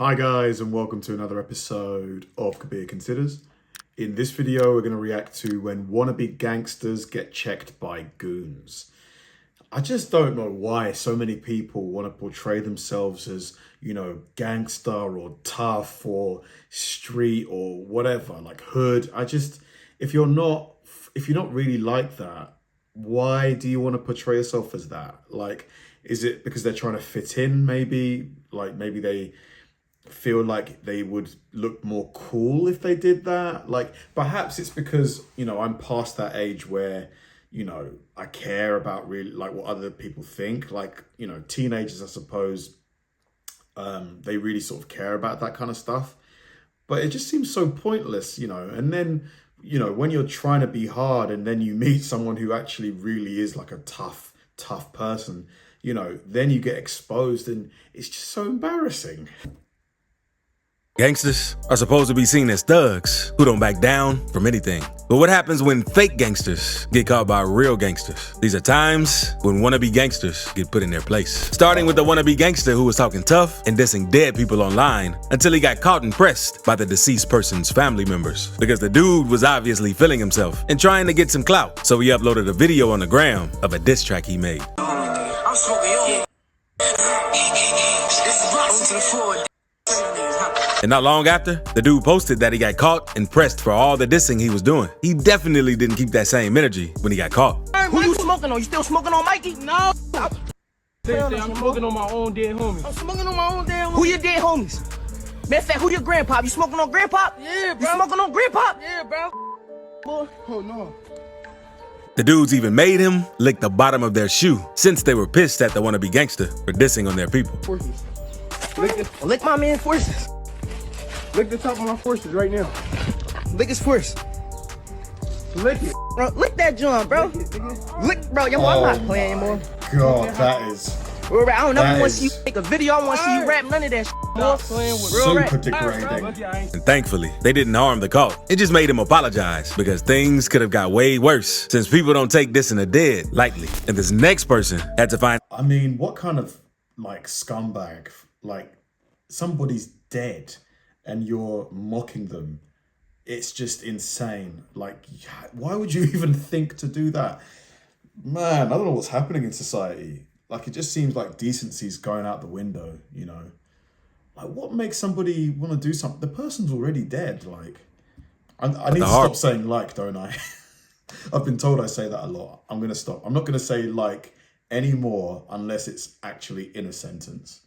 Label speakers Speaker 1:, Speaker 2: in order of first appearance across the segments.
Speaker 1: Hi guys, and welcome to another episode of Kabir Considers. In this video, we're going to react to when wannabe gangsters get checked by goons. I just don't know why so many people want to portray themselves as, gangster or tough or street or whatever, like hood. If you're not really like that, why do you want to portray yourself as that? Like, is it because they're trying to fit in maybe? Like maybe they feel like they would look more cool if they did that. Like perhaps it's because I'm past that age where I care about really like what other people think. Like teenagers, I suppose, they really sort of care about that kind of stuff, but it just seems so pointless. And then when you're trying to be hard and then you meet someone who actually really is like a tough person, then you get exposed and it's just so embarrassing.
Speaker 2: Gangsters are supposed to be seen as thugs who don't back down from anything. But what happens when fake gangsters get caught by real gangsters? These are times when wannabe gangsters get put in their place. Starting with the wannabe gangster who was talking tough and dissing dead people online until he got caught and pressed by the deceased person's family members. Because the dude was obviously feeling himself and trying to get some clout. So he uploaded a video on the gram of a diss track he made.
Speaker 3: I'm smoking yo. This is rocks to the floor.
Speaker 2: And not long after, the dude posted that he got caught and pressed for all the dissing he was doing. He definitely didn't keep that same energy when he got caught.
Speaker 3: Who you smoking on? You still smoking on Mikey? No.
Speaker 4: I'm smoking on my own dead homies.
Speaker 3: I'm smoking on my own damn homies. Who your dead homies? Matter of fact, who your grandpa? You smoking on grandpa? Yeah, bro. You smoking on grandpa? Yeah, bro. Boy. Oh, no.
Speaker 2: The dudes even made him lick the bottom of their shoe since they were pissed at the wannabe gangster for dissing on their people.
Speaker 4: Forces.
Speaker 3: Lick my man forces.
Speaker 4: Lick the top of my forces right now.
Speaker 3: Lick his force.
Speaker 4: Lick it.
Speaker 3: Bro, lick that joint, bro. Lick, bro. I'm not playing anymore.
Speaker 1: God, that is
Speaker 3: Real rap. I don't never want to see you make a video. I don't want to see you rap none of that shit.
Speaker 4: Stop playing with
Speaker 3: real
Speaker 1: super
Speaker 3: rap.
Speaker 1: degrading.
Speaker 2: And thankfully, they didn't harm the cult. It just made him apologize because things could have got way worse since people don't take dissing the dead lightly. And this next person had to find...
Speaker 1: I mean, what kind of like scumbag, like somebody's dead and you're mocking them? It's just insane. Like, why would you even think to do that? Man, I don't know what's happening in society. Like, it just seems like decency's going out the window, Like, what makes somebody want to do something? The person's already dead. Like, I need to stop saying like, don't I? I've been told I say that a lot. I'm going to stop. I'm not going to say like anymore unless it's actually in a sentence.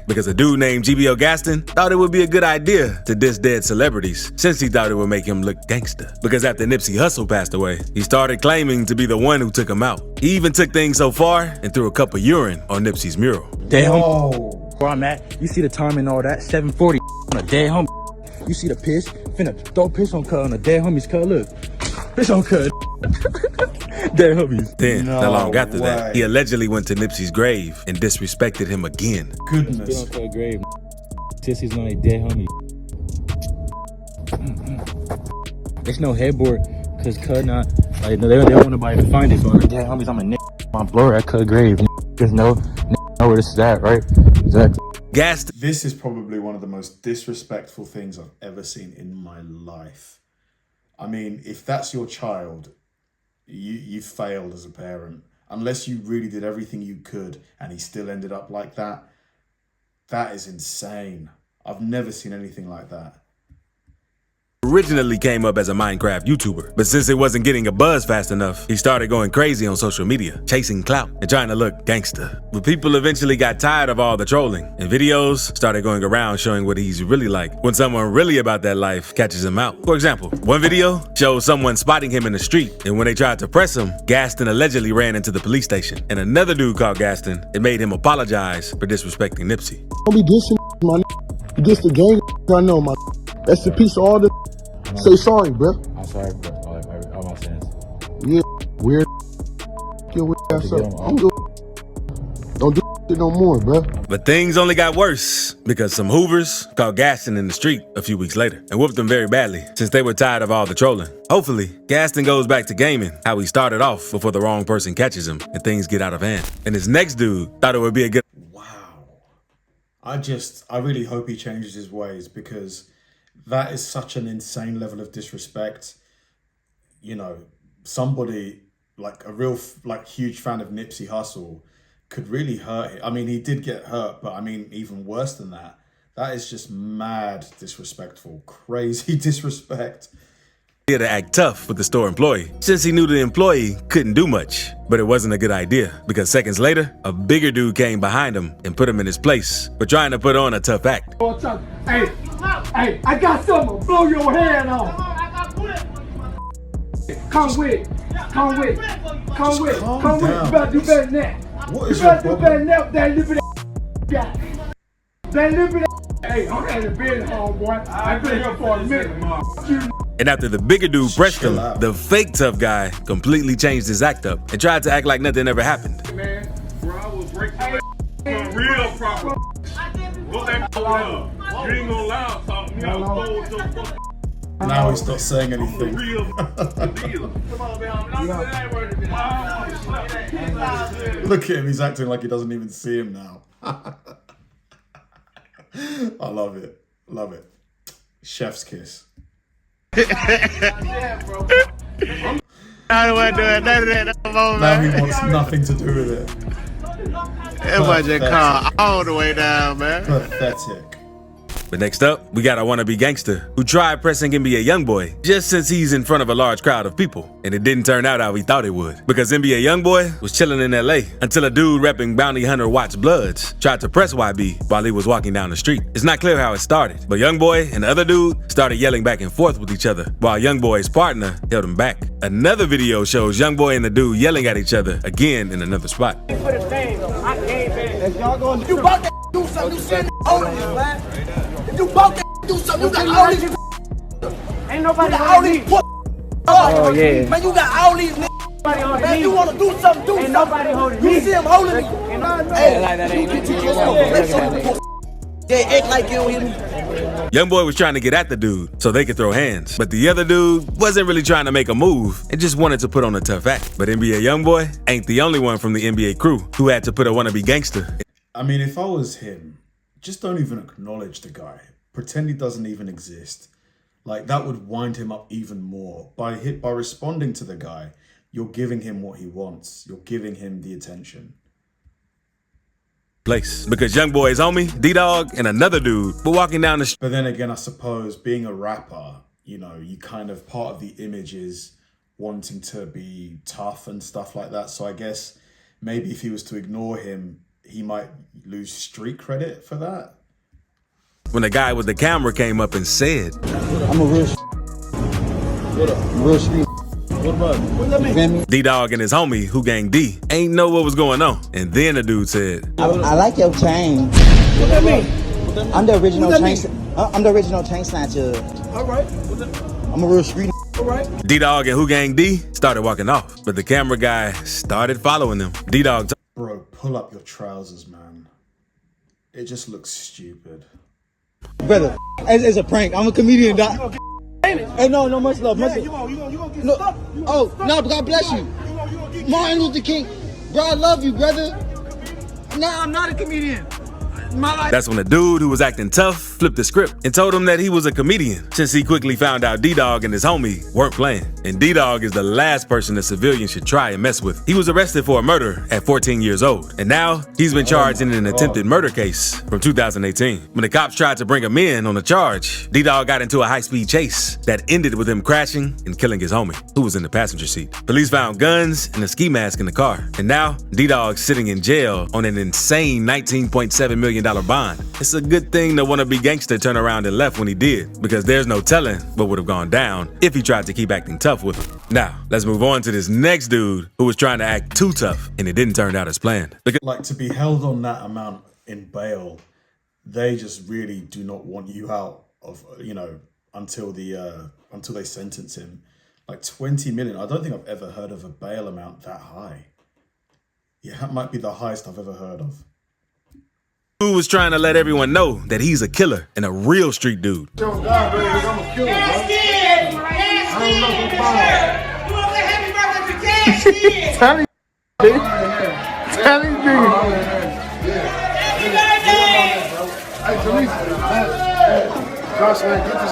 Speaker 2: Because a dude named GBO Gaston thought it would be a good idea to diss dead celebrities since he thought it would make him look gangster. Because after Nipsey Hussle passed away, he started claiming to be the one who took him out. He even took things so far and threw a cup of urine on Nipsey's mural.
Speaker 5: Damn.
Speaker 1: Whoa.
Speaker 5: Where I'm at, you see the time and all that, 7:40 on a dead homie. You see the piss, finna throw piss on cut on a dead homie's cut, look. Piss on cut. Dead homies.
Speaker 2: Then, not long after
Speaker 1: way.
Speaker 2: that, he allegedly went to Nipsey's grave and disrespected him again.
Speaker 1: Goodness.
Speaker 5: Get on cut grave. Tissies on a dead homie. There's no headboard, cause cut not, like, they don't want nobody to find it, so on the dead homies, I'm a my blower at cut grave. There's know where this is at, right? Exactly.
Speaker 2: Gaston.
Speaker 1: This is probably one of the most disrespectful things I've ever seen in my life. I mean, if that's your child, you failed as a parent. Unless you really did everything you could and he still ended up like that. That is insane. I've never seen anything like that.
Speaker 2: Originally came up as a Minecraft YouTuber, but since it wasn't getting a buzz fast enough, he started going crazy on social media, chasing clout and trying to look gangster. But people eventually got tired of all the trolling, and videos started going around showing what he's really like when someone really about that life catches him out. For example, one video shows someone spotting him in the street, and when they tried to press him, Gaston allegedly ran into the police station. And another dude called Gaston and made him apologize for disrespecting Nipsey.
Speaker 6: Don't be dissing my you diss the gang I know my that's the piece of all the say sorry, bro.
Speaker 5: I'm sorry, bro. All my sins.
Speaker 6: Yeah, weird. Get weird ass up. I'm good. Don't do it no more, bro.
Speaker 2: But things only got worse because some Hoovers caught Gaston in the street a few weeks later and whooped him very badly since they were tired of all the trolling. Hopefully, Gaston goes back to gaming how he started off before the wrong person catches him and things get out of hand. And this next dude thought it would be a good...
Speaker 1: Wow. I really hope he changes his ways, because that is such an insane level of disrespect. You know, somebody like a real like huge fan of Nipsey Hussle could really hurt him. I mean, he did get hurt, but I mean, even worse than that. That is just mad disrespectful, crazy disrespect.
Speaker 2: He had to act tough with the store employee, since he knew the employee couldn't do much. But it wasn't a good idea, because seconds later, a bigger dude came behind him and put him in his place for trying to put on a tough act.
Speaker 4: Hey, I got something to blow your head off. Come with. You better do better than that.
Speaker 1: What is
Speaker 4: you
Speaker 1: your
Speaker 4: better do
Speaker 1: problem?
Speaker 4: better than that. Hey, I'm at the bed, homeboy. I've been here for a minute.
Speaker 2: And after the bigger dude pressed him,
Speaker 1: Chill out.
Speaker 2: the fake tough guy completely changed his act up and tried to act like nothing ever happened.
Speaker 7: Man, bro, I will break your ass real proper. Look that up. You ain't gonna lie about me. I'm going to fuck.
Speaker 1: Now he's not saying anything.
Speaker 7: Real deal. Come on, man.
Speaker 1: Look at him, he's acting like he doesn't even see him now. I love it. Love it. Chef's kiss.
Speaker 8: I don't want to do it. None of that no more,
Speaker 1: Now
Speaker 8: man.
Speaker 1: he wants nothing to do with it.
Speaker 8: That boy just called all the way down, man.
Speaker 1: Pathetic.
Speaker 2: But next up, we got a wannabe gangster who tried pressing NBA Youngboy just since he's in front of a large crowd of people. And it didn't turn out how he thought it would. Because NBA Youngboy was chilling in LA until a dude repping Bounty Hunter Watts Bloods tried to press YB while he was walking down the street. It's not clear how it started, but Youngboy and the other dude started yelling back and forth with each other while Youngboy's partner held him back. Another video shows Youngboy and the dude yelling at each other again in another spot.
Speaker 3: You about to do something, you said holding this, man. If you about to do something, you got all these. Ain't nobody all these. Oh yeah. Man, you got all these. Man, you want to do something, do something. Nobody holding me. You see him holding me. Hey, like that ain't they act like you don't hear me.
Speaker 2: Youngboy was trying to get at the dude so they could throw hands, but the other dude wasn't really trying to make a move and just wanted to put on a tough act. But NBA Youngboy ain't the only one from the NBA crew who had to put a wannabe gangster.
Speaker 1: I mean, if I was him, just don't even acknowledge the guy. Pretend he doesn't even exist. Like, that would wind him up even more. By responding to the guy, you're giving him what he wants. You're giving him the attention.
Speaker 2: Place. Because Youngboy's homie, D-Dog, and another dude were walking down the street.
Speaker 1: But then again, I suppose being a rapper, you know, you kind of, part of the image is wanting to be tough and stuff like that. So I guess maybe if he was to ignore him, he might lose street credit for that.
Speaker 2: When the guy with the camera came up and said,
Speaker 6: I'm a real street. What about it?
Speaker 2: D-Dog and his homie, Who Gang D, ain't know what was going on. And then the dude said,
Speaker 9: I like your chain.
Speaker 4: What that mean?
Speaker 9: I'm the original
Speaker 4: What that
Speaker 9: chain. I'm the original chain snatcher.
Speaker 4: All right.
Speaker 9: I'm a real street.
Speaker 4: All right.
Speaker 2: D-Dog and Who Gang D started walking off, but the camera guy started following them. D-Dog
Speaker 1: Bro, pull up your trousers, man. It just looks stupid.
Speaker 9: Brother, it's a prank. I'm a comedian, doc. Hey, no, much love. Much love.
Speaker 4: You gonna get
Speaker 9: No.
Speaker 4: stuck.
Speaker 9: Oh, no, God bless you.
Speaker 4: You gonna get
Speaker 9: Martin Luther King. Bro, I love you, brother.
Speaker 3: No, I'm not a comedian. My life.
Speaker 2: That's when the dude who was acting tough flipped the script and told him that he was a comedian, since he quickly found out D-Dog and his homie weren't playing. And D-Dog is the last person a civilian should try and mess with. He was arrested for a murder at 14 years old, and now he's been charged in an attempted murder case from 2018. When the cops tried to bring him in on the charge, D-Dog got into a high-speed chase that ended with him crashing and killing his homie, who was in the passenger seat. Police found guns and a ski mask in the car, and now D-Dog's sitting in jail on an insane $19.7 million bond. It's a good thing the wannabe gangster turned around and left when he did, because there's no telling what would have gone down if he tried to keep acting tough with him. Now, let's move on to this next dude who was trying to act too tough, and it didn't turn out as planned.
Speaker 1: Like, to be held on that amount in bail, they just really do not want you out of, you know, until they sentence him. Like 20 million. I don't think I've ever heard of a bail amount that high. Yeah, that might be the highest I've ever heard of.
Speaker 2: Who was trying to let everyone know that he's a killer and a real street dude.
Speaker 6: I'm a killer,
Speaker 4: Tell him, Tell him,
Speaker 6: Hey, Jaleesa, Josh, man, get this.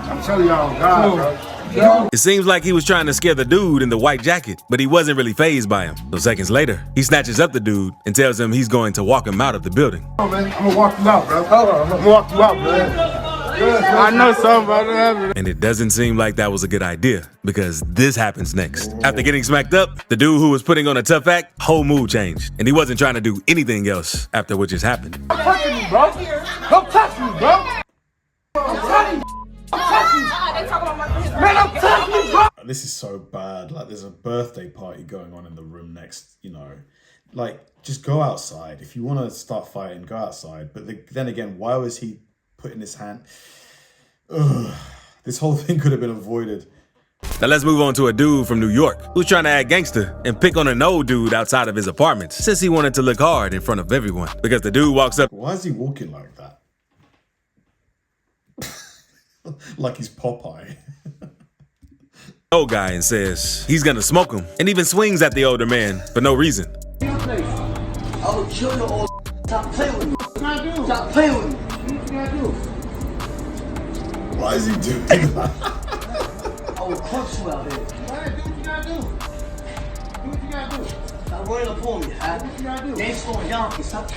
Speaker 6: I'm telling y'all, God, bro.
Speaker 2: It seems like he was trying to scare the dude in the white jacket, but he wasn't really fazed by him. So seconds later, he snatches up the dude and tells him he's going to walk him out of the building.
Speaker 6: Oh, man, I'm gonna walk you out, bro. Hold on, I'm gonna walk you out, man. I know something about that.
Speaker 2: And it doesn't seem like that was a good idea, because this happens next. After getting smacked up, the dude who was putting on a tough act, whole mood changed, and he wasn't trying to do anything else after what just happened.
Speaker 4: Don't touch me, bro. Don't touch me, bro. I'm telling you. I'm touching you. Man, don't touch me, bro.
Speaker 1: This is so bad. Like, there's a birthday party going on in the room next, Like, just go outside. If you want to start fighting, go outside. But then again, why was he putting his hand? Ugh. This whole thing could have been avoided.
Speaker 2: Now let's move on to a dude from New York who's trying to act gangster and pick on an old dude outside of his apartment since he wanted to look hard in front of everyone. Because the dude walks up.
Speaker 1: Why is he walking like that? Like he's Popeye.
Speaker 2: Old guy and says he's gonna smoke him and even swings at the older man for no reason.
Speaker 3: I will kill your old. Stop playing with me. Stop playing with me.
Speaker 1: Why is he doing that?
Speaker 3: I will crunch you out here.
Speaker 4: Do what you gotta do. Do what you gotta do.
Speaker 3: Stop running up on me, huh?
Speaker 4: Do what you gotta do.
Speaker 3: They ain't scoring Yankees, stop.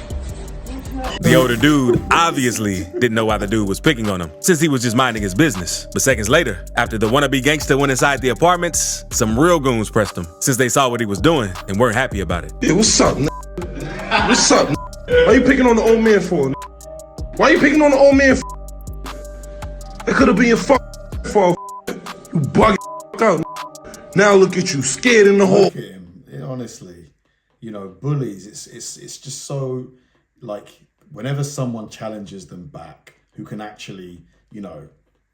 Speaker 2: The older dude obviously didn't know why the dude was picking on him, since he was just minding his business. But seconds later, after the wannabe gangster went inside the apartments, some real goons pressed him, since they saw what he was doing and weren't happy about it.
Speaker 6: Yeah, what's up, What's up, Why you picking on the old man for, Why you picking on the old man for? It could have been your fault. You bug out. Now look at you, scared in the hole.
Speaker 1: Look at him. Honestly, bullies, it's just so, like, whenever someone challenges them back, who can actually,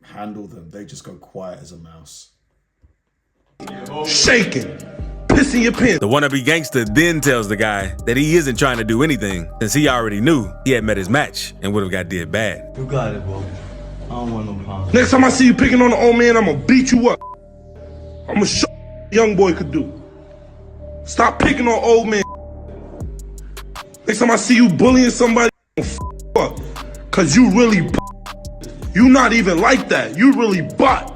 Speaker 1: handle them, they just go quiet as a mouse.
Speaker 6: Shaking, pissing your pants.
Speaker 2: The wannabe gangster then tells the guy that he isn't trying to do anything, since he already knew he had met his match and would have got did bad.
Speaker 9: You got it, bro. I don't want no problems.
Speaker 6: Next time I see you picking on the old man, I'm gonna beat you up. I'm gonna show you what a young boy could do. Stop picking on old men. Next time I see you bullying somebody, I'm gonna up. Cause you really you not even like that. You really butt.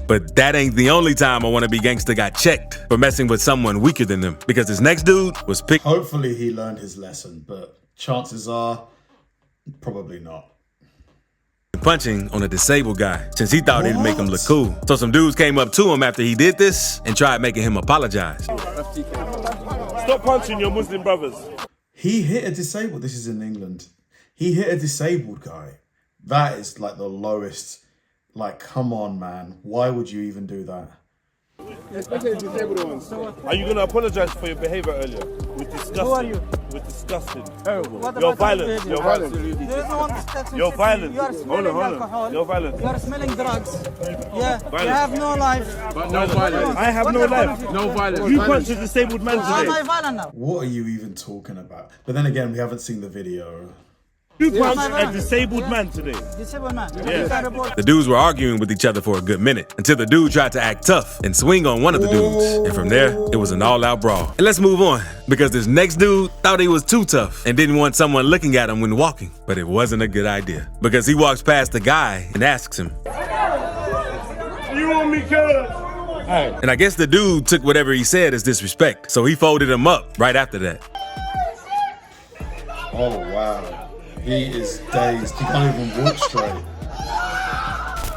Speaker 2: But that ain't the only time a wannabe gangster got checked for messing with someone weaker than them, because this next dude was picked.
Speaker 1: Hopefully he learned his lesson, but chances are, probably not.
Speaker 2: Punching on a disabled guy, since he thought it'd make him look cool. So some dudes came up to him after he did this and tried making him apologize.
Speaker 7: Stop punching your Muslim brothers.
Speaker 1: He hit a disabled, this is in England. He hit a disabled guy. That is like the lowest, like, come on, man. Why would you even do that?
Speaker 7: Especially disabled ones. Are you going to apologize for your behavior earlier? We're disgusting. Who are you? We're disgusting. Terrible. You're violent. You're violent. You're violent.
Speaker 10: You are smelling alcohol.
Speaker 7: You're violent.
Speaker 10: You are smelling drugs. Yeah. You have no life.
Speaker 7: But no violence. I have no life. No violence. You punched a disabled man
Speaker 10: Why am
Speaker 7: today.
Speaker 10: I violent now?
Speaker 1: What are you even talking about? But then again, we haven't seen the video.
Speaker 7: You punched a disabled man today.
Speaker 10: Disabled man.
Speaker 7: Yeah.
Speaker 2: The dudes were arguing with each other for a good minute until the dude tried to act tough and swing on one of the dudes. And from there, it was an all-out brawl. And let's move on, because this next dude thought he was too tough and didn't want someone looking at him when walking. But it wasn't a good idea, because he walks past the guy and asks him,
Speaker 7: You want me, cuz?
Speaker 2: And I guess the dude took whatever he said as disrespect, so he folded him up right after that.
Speaker 1: Oh, wow. He is dazed. He can't even walk straight.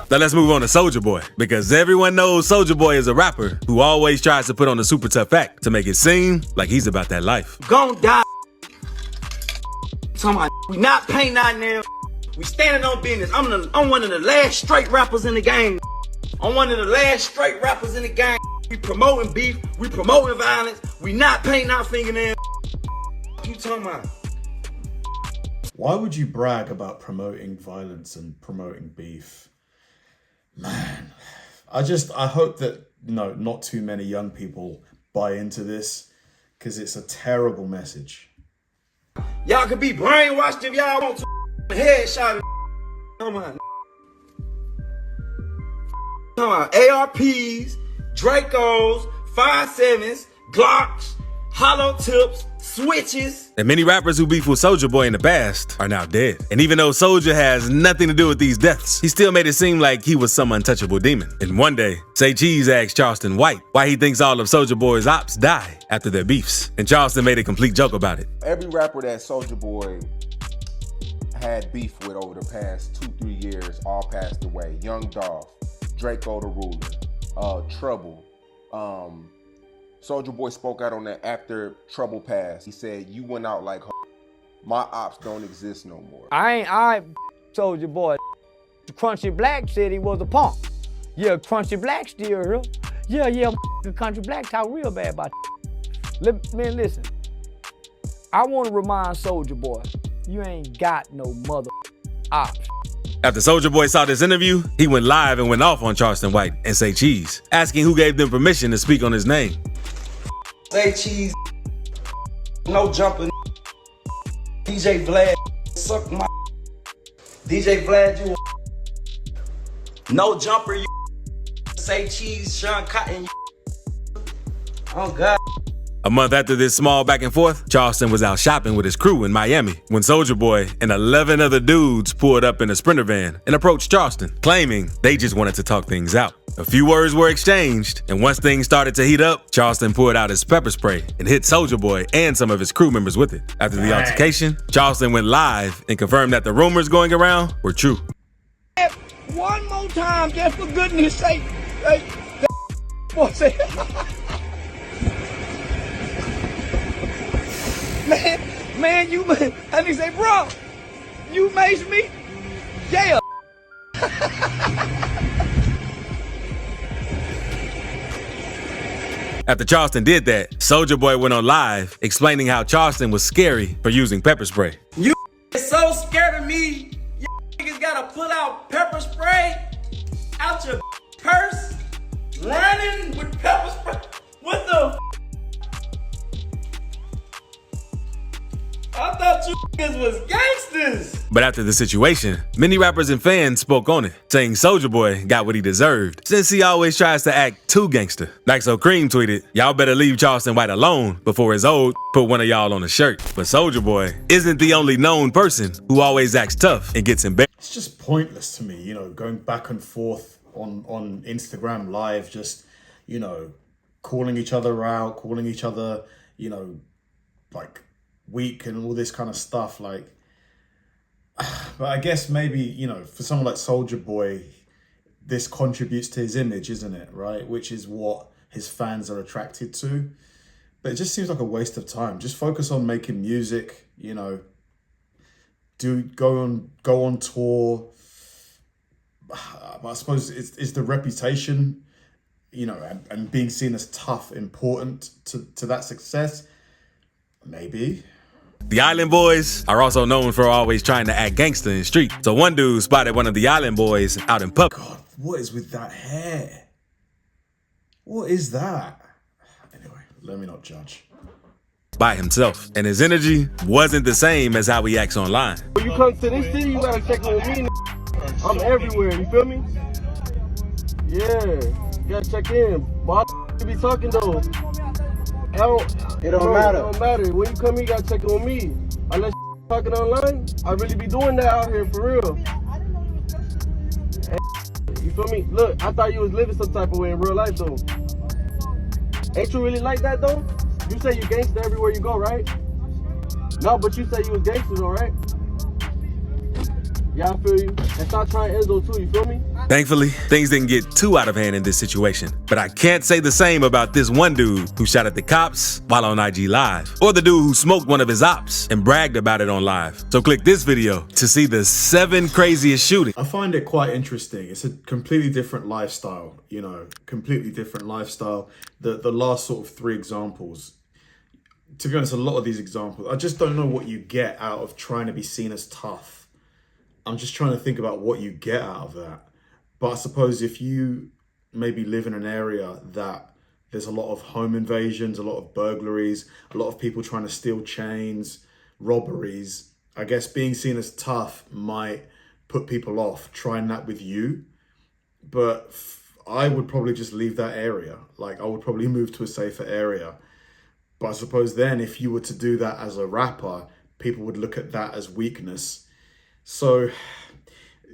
Speaker 2: Now let's move on to Soulja Boy, because everyone knows Soulja Boy is a rapper who always tries to put on a super tough act to make it seem like he's about that life.
Speaker 3: Gon' die. We not painting our nails. We standing on business. I'm one of the last straight rappers in the game. I'm one of the last straight rappers in the game. We promoting beef. We promoting violence. We not painting our fingernails. What you talking about?
Speaker 1: Why would you brag about promoting violence and promoting beef? Man, I hope that, not too many young people buy into this, because it's a terrible message.
Speaker 3: Y'all could be brainwashed if y'all want to. Headshot. Come on. ARPs, Dracos, 5.7s, Glocks, hollow tips, switches.
Speaker 2: And many rappers who beefed with Soulja Boy in the past are now dead. And even though Soulja has nothing to do with these deaths, he still made it seem like he was some untouchable demon. And one day, Say Cheese asked Charleston White why he thinks all of Soulja Boy's ops die after their beefs. And Charleston made a complete joke about it.
Speaker 11: Every rapper that Soulja Boy had beef with over the past 2-3 years all passed away. Young Dolph, Draco the Ruler, Trouble. Soulja Boy spoke out on that after Trouble passed. He said, "You went out like my ops don't exist no more."
Speaker 12: I Soulja Boy. Crunchy Black said he was a punk. Yeah, Crunchy Black still real. Yeah, Country Black talk real bad about man, listen. I want to remind Soulja Boy, you ain't got no mother ops.
Speaker 2: After Soulja Boy saw this interview, he went live and went off on Charleston White and Say Cheese, asking who gave them permission to speak on his name.
Speaker 3: Say Cheese, no jumping. DJ Vlad, suck my. DJ Vlad, you no jumper, you. Say Cheese, Sean Cotton, you. Oh God.
Speaker 2: A month after this small back and forth, Charleston was out shopping with his crew in Miami when Soulja Boy and 11 other dudes pulled up in a Sprinter van and approached Charleston, claiming they just wanted to talk things out. A few words were exchanged, and once things started to heat up, Charleston pulled out his pepper spray and hit Soulja Boy and some of his crew members with it. After the altercation, Charleston went live and confirmed that the rumors going around were true.
Speaker 3: One more time, just for goodness sake. Hey, boy say. Man, you, and he say, bro, you maced me? Yeah.
Speaker 2: After Charleston did that, Soulja Boy went on live explaining how Charleston was scary for using pepper spray.
Speaker 3: You so scared of me, you niggas gotta pull out pepper spray out your purse, running with pepper spray. What the I thought you niggas was gangsters.
Speaker 2: But after the situation, many rappers and fans spoke on it, saying Soulja Boy got what he deserved, since he always tries to act too gangster. Like So Cream tweeted, "Y'all better leave Charleston White alone before his old put one of y'all on a shirt." But Soulja Boy isn't the only known person who always acts tough and gets embarrassed.
Speaker 1: It's just pointless to me, you know, going back and forth on Instagram Live, just, you know, calling each other out, calling each other, you know, like, weak and all this kind of stuff. Like, but I guess maybe, you know, for someone like Soulja Boy, this contributes to his image, isn't it? Right? Which is what his fans are attracted to. But it just seems like a waste of time. Just focus on making music, you know, go on tour. I suppose it's the reputation, you know, and being seen as tough important to that success. Maybe.
Speaker 2: The Island Boys are also known for always trying to act gangster in the street. So one dude spotted one of the Island Boys out in public.
Speaker 1: God, what is with that hair? What is that? Anyway, let me not judge.
Speaker 2: By himself. And his energy wasn't the same as how he acts online.
Speaker 13: When you come to this city, you gotta check on me. I'm everywhere, you feel me? Yeah, you gotta check in. Boss, you be talking though. It don't matter. It don't matter. When you come here, you gotta check on me. Unless you talking online, I really be doing that out here for real. You feel me? Look, I thought you was living some type of way in real life though. Ain't you really like that though? You say you gangster everywhere you go, right? No, but you say you was gangster though, right? Yeah, I feel you. And stop trying Enzo too, you feel me?
Speaker 2: Thankfully, things didn't get too out of hand in this situation. But I can't say the same about this one dude who shot at the cops while on IG Live, or the dude who smoked one of his ops and bragged about it on live. So click this video to see the 7 craziest shootings.
Speaker 1: I find it quite interesting. It's a completely different lifestyle, you know, completely different lifestyle. The last sort of 3 examples, to be honest, a lot of these examples, I just don't know what you get out of trying to be seen as tough. I'm just trying to think about what you get out of that. But I suppose if you maybe live in an area that there's a lot of home invasions, a lot of burglaries, a lot of people trying to steal chains, robberies, I guess being seen as tough might put people off trying that with you. But I would probably just leave that area. Like, I would probably move to a safer area. But I suppose then if you were to do that as a rapper, people would look at that as weakness. So,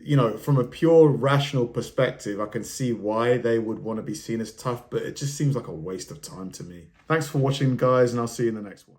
Speaker 1: you know, from a pure rational perspective, I can see why they would want to be seen as tough, but it just seems like a waste of time to me. Thanks for watching, guys, and I'll see you in the next one.